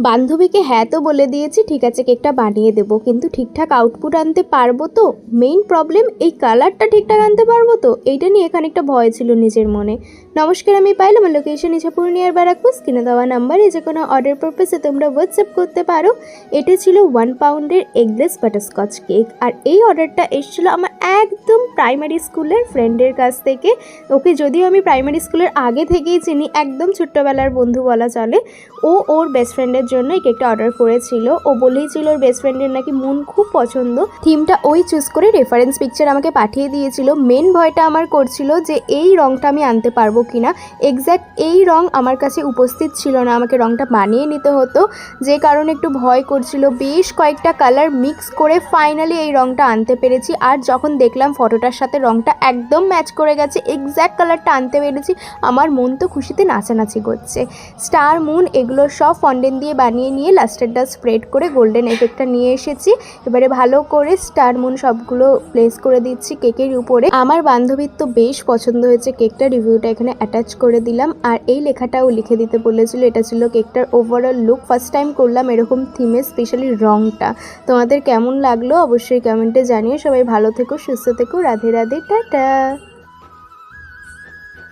বান্ধবীকে হ্যাঁ তো বলে দিয়েছি, ঠিক আছে কেকটা বানিয়ে দেবো, কিন্তু ঠিকঠাক আউটপুট আনতে পারবো তো? মেইন প্রবলেম এই কালারটা ঠিকঠাক আনতে পারবো তো, এইটা নিয়ে খানিকটা ভয় ছিল নিজের মনে। নমস্কার, আমি পাইল, আমার লোকেশন ইছাপুর নিয়ার ব্যারাকপুর। কিনে দেওয়া নাম্বারে যে কোনো অর্ডার পারপাসে তোমরা হোয়াটসঅ্যাপ করতে পারো। এটা ছিল 1 পাউন্ডের এগলেস বাটারস্কচ কেক, আর এই অর্ডারটা এসেছিলো আমার একদম প্রাইমারি স্কুলের ফ্রেন্ডের কাছ থেকে। ওকে যদিও আমি প্রাইমারি স্কুলের আগে থেকেই চিনি, একদম ছোট্টবেলার বন্ধু বলা চলে। ও ওর বেস্ট ফ্রেন্ডের জন্য এই কেকটা অর্ডার করেছিল। ও বলেই ছিল ওর বেস্ট ফ্রেন্ডের নাকি মুন খুব পছন্দ, থিমটা ওই চুজ করে রেফারেন্স পিকচার আমাকে পাঠিয়ে দিয়েছিল। মেন ভয়টা আমার করছিল যে এই রঙটা আমি আনতে পারবো কিনা। এক্স্যাক্ট এই রঙ আমার কাছে উপস্থিত ছিল না, আমাকে রঙটা বানিয়ে নিতে হতো, যে কারণে একটু ভয় করছিল। বেশ কয়েকটা কালার মিক্স করে ফাইনালি এই রঙটা আনতে পেরেছি। আর যখন দেখলাম ফটোটার সাথে রঙটা একদম ম্যাচ করে গেছে, এক্স্যাক্ট কালারটা আনতে পেরেছি, আমার মন তো খুশিতে নাচানাচি করছে। স্টার, মুন এগুলো সব ফন্ডেন্ট দিয়ে বানিয়ে নিয়ে লাস্টেরটা স্প্রেড করে গোল্ডেন এফেক্টটা নিয়ে এসেছি। এবারে ভালো করে স্টার, মুন সবগুলো প্লেস করে দিচ্ছি কেকের উপরে। আমার বান্ধবীর তো বেশ পছন্দ হয়েছে কেকটা, রিভিউটা এখানে অ্যাটাচ করে দিলাম। আর এই লেখাটাও লিখে দিতে বলেছিল। এটা ছিল কেকটার ওভারঅল লুক। ফার্স্ট টাইম করলাম এরকম থিমে, স্পেশালি রঙটা। তোমাদের কেমন লাগলো অবশ্যই কমেন্টে জানিও। সবাই ভালো থেকো, সুস্থ থেকো, রাধে রাধে, টাটা।